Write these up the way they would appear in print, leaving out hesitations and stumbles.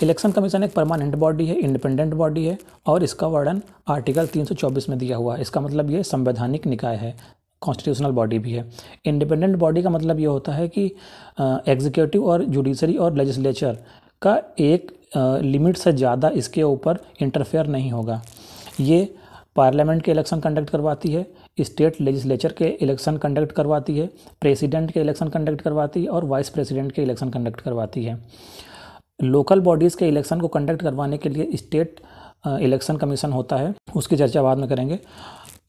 Election commission एक permanent body है, independent body है और इसका वर्णन आर्टिकल 324 में दिया हुआ है। इसका मतलब ये संवैधानिक निकाय है, कॉन्स्टिट्यूशनल बॉडी भी है। इंडिपेंडेंट बॉडी का मतलब ये होता है कि एग्जीक्यूटिव और जुडिशरी और लेजिस्लेचर का एक लिमिट से ज़्यादा इसके ऊपर इंटरफेयर नहीं होगा। ये पार्लियामेंट के इलेक्शन कंडक्ट करवाती है, स्टेट लेजिस्लेचर के इलेक्शन कंडक्ट करवाती है, प्रेसिडेंट के इलेक्शन कंडक्ट करवाती है और वाइस प्रेसिडेंट के इलेक्शन कंडक्ट करवाती है। लोकल बॉडीज़ के इलेक्शन को कंडक्ट करवाने के लिए स्टेट इलेक्शन कमीशन होता है, उसकी चर्चा बाद में करेंगे।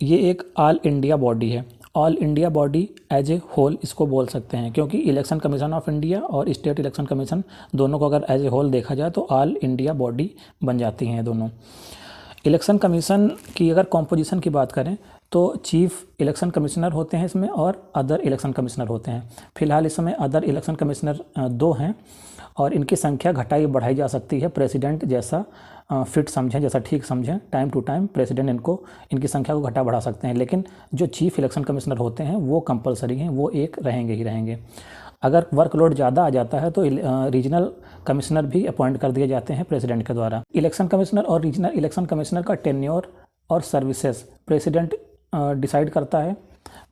ये एक ऑल इंडिया बॉडी है। All India body as a whole इसको बोल सकते हैं, क्योंकि इलेक्शन कमीशन ऑफ इंडिया और स्टेट इलेक्शन कमीशन दोनों को अगर एज ए होल देखा जाए तो ऑल इंडिया बॉडी बन जाती हैं दोनों। इलेक्शन कमीशन की अगर कॉम्पोजिशन की बात करें तो चीफ इलेक्शन कमिश्नर होते हैं इसमें और अदर इलेक्शन कमिश्नर होते हैं। फिलहाल इस समय अदर इलेक्शन कमिश्नर 2 हैं और इनकी संख्या घटाई बढ़ाई जा सकती है, प्रेसिडेंट जैसा फिट समझें, जैसा ठीक समझें। टाइम टू टाइम प्रेसिडेंट इनकी संख्या को घटा बढ़ा सकते हैं, लेकिन जो चीफ इलेक्शन कमिश्नर होते हैं वो कंपलसरी हैं, वो एक रहेंगे ही रहेंगे। अगर वर्कलोड ज़्यादा आ जाता है तो रीजनल कमिश्नर भी अपॉइंट कर दिए जाते हैं प्रेसिडेंट के द्वारा। इलेक्शन कमिश्नर और रीजनल इलेक्शन कमिश्नर का टेन्योर और सर्विसेज प्रेसिडेंट डिसाइड करता है।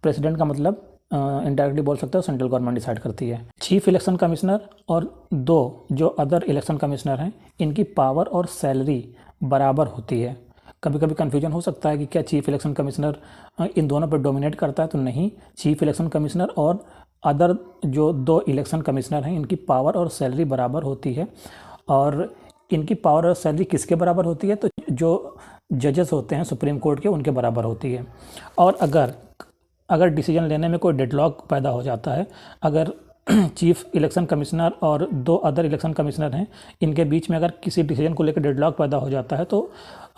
प्रेसिडेंट का मतलब इनडायरेक्टली बोल सकते हो सेंट्रल गवर्नमेंट डिसाइड करती है। चीफ इलेक्शन कमिश्नर और 2 जो अदर इलेक्शन कमिश्नर हैं, इनकी पावर और सैलरी बराबर होती है। कभी कभी कन्फ्यूजन हो सकता है कि क्या चीफ इलेक्शन कमिश्नर इन दोनों पर डोमिनेट करता है, तो नहीं। चीफ इलेक्शन कमिश्नर और अदर जो 2 इलेक्शन कमिश्नर हैं, इनकी पावर और सैलरी बराबर होती है। और इनकी पावर और सैलरी किसके बराबर होती है, तो जो जजेस होते हैं सुप्रीम कोर्ट के, उनके बराबर होती है। और अगर डिसीजन लेने में कोई डेडलॉक पैदा हो जाता है, अगर चीफ इलेक्शन कमिश्नर और 2 अदर इलेक्शन कमिश्नर हैं, इनके बीच में अगर किसी डिसीजन को लेकर डेडलॉक पैदा हो जाता है तो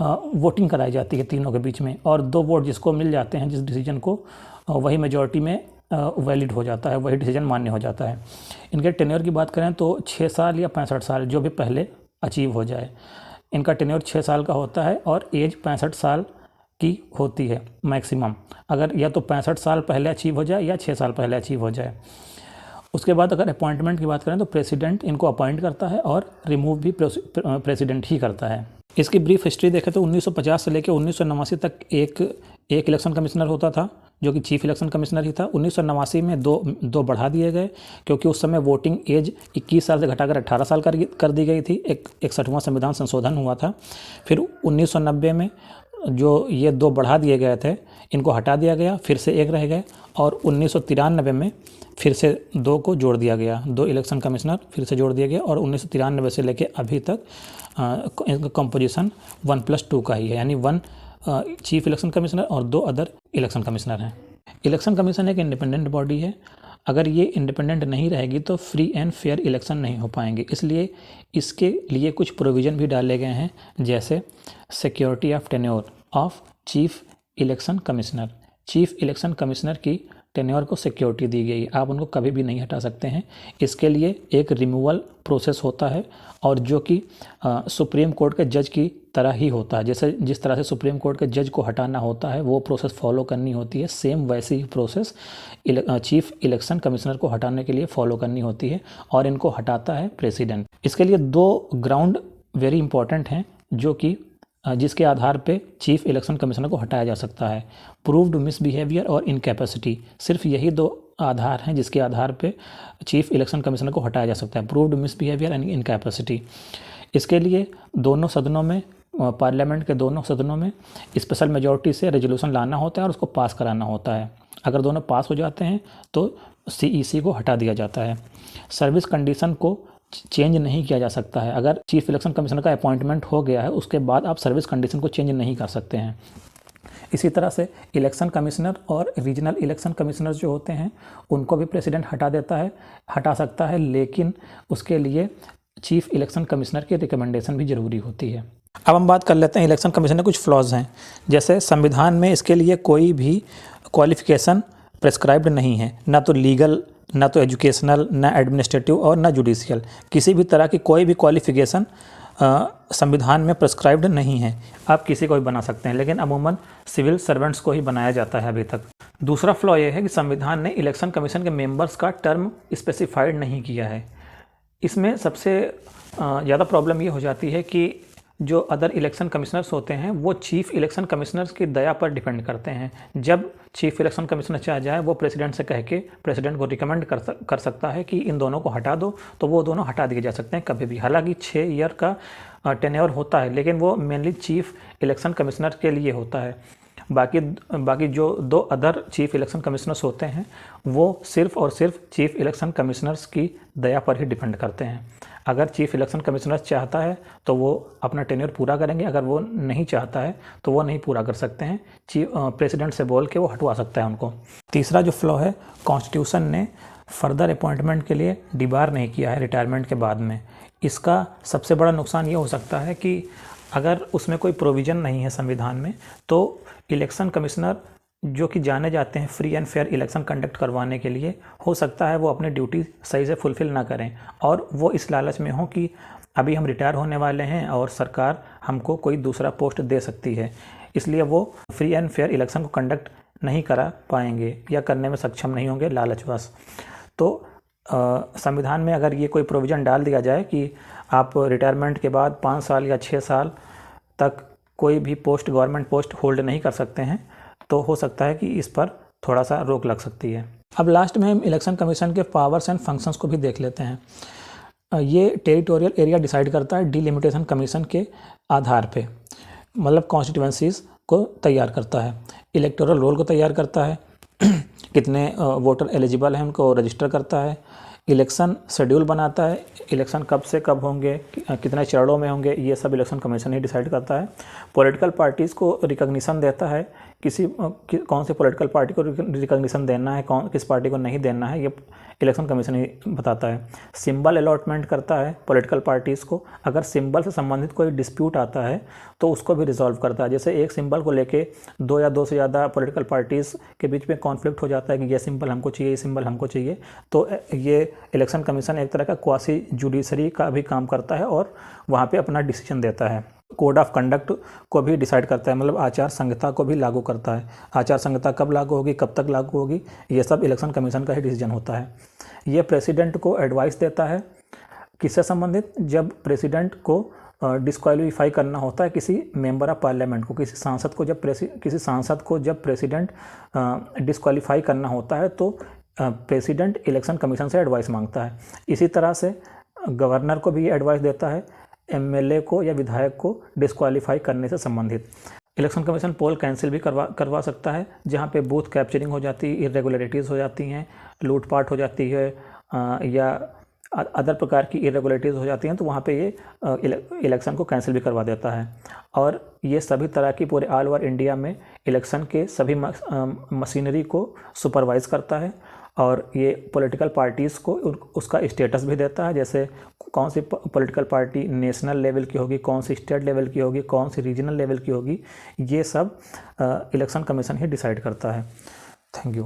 वोटिंग कराई जाती है तीनों के बीच में, और 2 वोट जिसको मिल जाते हैं जिस डिसीजन को, वही मेजॉरिटी में वैलिड हो जाता है, वही डिसीजन मान्य हो जाता है। इनके टेन्योर की बात करें तो 6 साल या 65 साल, जो भी पहले अचीव हो जाए। इनका टेन्योर 6 साल का होता है और एज 65 साल की होती है मैक्सिमम, अगर या तो 65 साल पहले अचीव हो जाए या 6 साल पहले अचीव हो जाए। उसके बाद अगर अपॉइंटमेंट की बात करें तो प्रेसिडेंट इनको अपॉइंट करता है और रिमूव भी प्रेसिडेंट ही करता है। इसकी ब्रीफ हिस्ट्री देखें तो 1950 से लेकर 1989 तक एक इलेक्शन कमिश्नर होता था, जो कि चीफ इलेक्शन कमिश्नर ही था। 1989 में दो बढ़ा दिए गए, क्योंकि उस समय वोटिंग एज 21 साल से घटाकर 18 साल कर दी गई थी। 61वां संविधान संशोधन हुआ था। फिर 1990 में जो ये 2 बढ़ा दिए गए थे, इनको हटा दिया गया, फिर से 1 रह गए। और 1993 में फिर से 2 को जोड़ दिया गया, 2 इलेक्शन कमिश्नर फिर से जोड़ दिया गया। और 1993 से लेकर अभी तक इनका कंपोजिशन 1+2 का ही है, यानी 1 चीफ इलेक्शन कमिश्नर और 2 अदर इलेक्शन कमिश्नर हैं। इलेक्शन कमीशन एक इंडिपेंडेंट बॉडी है। अगर ये इंडिपेंडेंट नहीं रहेगी तो फ्री एंड फेयर इलेक्शन नहीं हो पाएंगे, इसलिए इसके लिए कुछ प्रोविज़न भी डाले गए हैं, जैसे security of tenure of chief election commissioner. Chief election commissioner की टेन्योर को सिक्योरिटी दी गई, आप उनको कभी भी नहीं हटा सकते हैं। इसके लिए एक रिमूवल प्रोसेस होता है, और जो कि सुप्रीम कोर्ट के जज की तरह ही होता है। जैसे जिस तरह से सुप्रीम कोर्ट के जज को हटाना होता है, वो प्रोसेस फॉलो करनी होती है, सेम वैसी ही प्रोसेस चीफ इलेक्शन कमिश्नर को हटाने के लिए फॉलो करनी होती है, और इनको हटाता है प्रेसिडेंट। इसके लिए 2 ग्राउंड वेरी इंपॉर्टेंट हैं, जो कि जिसके आधार पे चीफ इलेक्शन कमिश्नर को हटाया जा सकता है। प्रूव्ड मिसबिहेवियर और इनकैपेसिटी, सिर्फ यही 2 आधार हैं जिसके आधार पे चीफ इलेक्शन कमिश्नर को हटाया जा सकता है, प्रूव्ड मिसबिहेवियर एंड इनकैपेसिटी। इसके लिए दोनों सदनों में, पार्लियामेंट के दोनों सदनों में स्पेशल मेजॉरिटी से रेजोल्यूशन लाना होता है और उसको पास कराना होता है। अगर दोनों पास हो जाते हैं तो CEC को हटा दिया जाता है। सर्विस कंडीशन को चेंज नहीं किया जा सकता है। अगर चीफ इलेक्शन कमिश्नर का अपॉइंटमेंट हो गया है, उसके बाद आप सर्विस कंडीशन को चेंज नहीं कर सकते हैं। इसी तरह से इलेक्शन कमिश्नर और रीजनल इलेक्शन कमिश्नर जो होते हैं, उनको भी प्रेसिडेंट हटा सकता है, लेकिन उसके लिए चीफ इलेक्शन कमिश्नर की रिकमेंडेशन भी ज़रूरी होती है। अब हम बात कर लेते हैं इलेक्शन कमीशन के कुछ फ्लॉज हैं। जैसे संविधान में इसके लिए कोई भी क्वालिफिकेशन प्रेस्क्राइब्ड नहीं है, ना तो लीगल, ना तो एजुकेशनल, ना एडमिनिस्ट्रेटिव और ना जुडिशियल। किसी भी तरह की कोई भी क्वालिफिकेशन संविधान में प्रेस्क्राइब्ड नहीं है। आप किसी को भी बना सकते हैं, लेकिन अमूमन सिविल सर्वेंट्स को ही बनाया जाता है अभी तक। दूसरा फ्लॉ ये है कि संविधान ने इलेक्शन कमीशन के मेंबर्स का टर्म स्पेसिफाइड नहीं किया है। इसमें सबसे ज़्यादा प्रॉब्लम ये हो जाती है कि जो अदर इलेक्शन कमिश्नर्स होते हैं वो चीफ इलेक्शन कमिश्नर्स की दया पर डिपेंड करते हैं। जब चीफ इलेक्शन कमिश्नर चाह जाए वो प्रेसिडेंट से कह के प्रेसिडेंट को रिकमेंड कर सकता है कि इन दोनों को हटा दो, तो वो दोनों हटा दिए जा सकते हैं कभी भी। हालांकि 6 ईयर का टेन्योर होता है, लेकिन वो मेनली चीफ इलेक्शन कमिश्नर के लिए होता है। बाकी जो 2 अदर चीफ इलेक्शन कमिश्नर्स होते हैं वो सिर्फ़ और सिर्फ चीफ इलेक्शन कमिश्नर्स की दया पर ही डिपेंड करते हैं। अगर चीफ इलेक्शन कमिश्नर चाहता है तो वो अपना टेन्योर पूरा करेंगे, अगर वो नहीं चाहता है तो वो नहीं पूरा कर सकते हैं। प्रेसिडेंट से बोल के वो हटवा सकता है उनको। तीसरा जो फ्लॉ है, कॉन्स्टिट्यूशन ने फर्दर अपॉइंटमेंट के लिए डिबार नहीं किया है रिटायरमेंट के बाद में। इसका सबसे बड़ा नुकसान ये हो सकता है कि अगर उसमें कोई प्रोविज़न नहीं है संविधान में, तो इलेक्शन कमिश्नर जो कि जाने जाते हैं free and fair election conduct करवाने के लिए, हो सकता है वो अपनी ड्यूटी सही से फुलफ़िल ना करें और वो इस लालच में हो कि अभी हम रिटायर होने वाले हैं और सरकार हमको कोई दूसरा पोस्ट दे सकती है, इसलिए वो फ्री एंड फेयर इलेक्शन को कंडक्ट नहीं करा पाएंगे या करने में सक्षम नहीं होंगे लालचवश। तो संविधान में अगर ये कोई प्रोविज़न डाल दिया जाए कि आप रिटायरमेंट के बाद 5 साल या 6 साल तक कोई भी पोस्ट, गवर्नमेंट पोस्ट होल्ड नहीं कर सकते हैं, तो हो सकता है कि इस पर थोड़ा सा रोक लग सकती है। अब लास्ट में हम इलेक्शन कमीशन के पावर्स एंड फंक्शंस को भी देख लेते हैं। ये टेरिटोरियल एरिया डिसाइड करता है डिलिमिटेशन कमीशन के आधार पे, मतलब कॉन्स्टिट्यूएंसीज़ को तैयार करता है, इलेक्टोरल रोल को तैयार करता है, कितने वोटर एलिजिबल हैं उनको रजिस्टर करता है, इलेक्शन शेड्यूल बनाता है, इलेक्शन कब से कब होंगे, कितने चरणों में होंगे, ये सब इलेक्शन कमीशन ही डिसाइड करता है। पॉलिटिकल पार्टीज़ को रिकॉग्निशन देता है, कौन से पॉलिटिकल पार्टी को रिकॉग्निशन देना है, किस पार्टी को नहीं देना है, ये इलेक्शन कमीशन ही बताता है। सिंबल अलॉटमेंट करता है पॉलिटिकल पार्टीज़ को, अगर सिंबल से संबंधित कोई डिस्प्यूट आता है तो उसको भी रिजॉल्व करता है। जैसे एक सिंबल को लेके 2 या 2 से ज़्यादा पॉलिटिकल पार्टीज़ के बीच में कॉन्फ्लिक्ट हो जाता है कि ये सिंबल हमको चाहिए, ये सिंबल हमको चाहिए, तो ये इलेक्शन कमीशन एक तरह का क्वासी जुडिशरी का भी काम करता है और वहाँ पे अपना डिसीजन देता है। कोड ऑफ कंडक्ट को भी डिसाइड करता है, मतलब आचार संहिता को भी लागू करता है। आचार संहिता कब लागू होगी, कब तक लागू होगी, ये सब इलेक्शन कमीशन का ही डिसीजन होता है। ये प्रेसिडेंट को एडवाइस देता है किससे संबंधित, जब प्रेसिडेंट को डिस्क्वालीफाई करना होता है किसी मेंबर ऑफ पार्लियामेंट को, किसी सांसद को जब प्रेसिडेंट डिस्क्वालीफाई करना होता है तो प्रेसिडेंट इलेक्शन कमीशन से एडवाइस मांगता है। इसी तरह से गवर्नर को भी ये एडवाइस देता है एमएलए को या विधायक को डिस्क्वालीफाई करने से संबंधित। इलेक्शन कमीशन पोल कैंसिल भी करवा सकता है, जहाँ पे बूथ कैप्चरिंग हो जाती है, इरेगुलरिटीज़ हो जाती हैं, लूटपाट हो जाती है या अदर प्रकार की इरेगुलरिटीज़ हो जाती हैं, तो वहाँ पे ये इलेक्शन को कैंसिल भी करवा देता है। और ये सभी तरह की पूरे ऑल ओवर इंडिया में इलेक्शन के सभी मशीनरी को सुपरवाइज़ करता है और ये पॉलिटिकल पार्टीज़ को उसका स्टेटस भी देता है, जैसे कौन सी पॉलिटिकल पार्टी नेशनल लेवल की होगी, कौन सी स्टेट लेवल की होगी, कौन सी रीजनल लेवल की होगी, ये सब इलेक्शन कमीशन ही डिसाइड करता है। Thank you.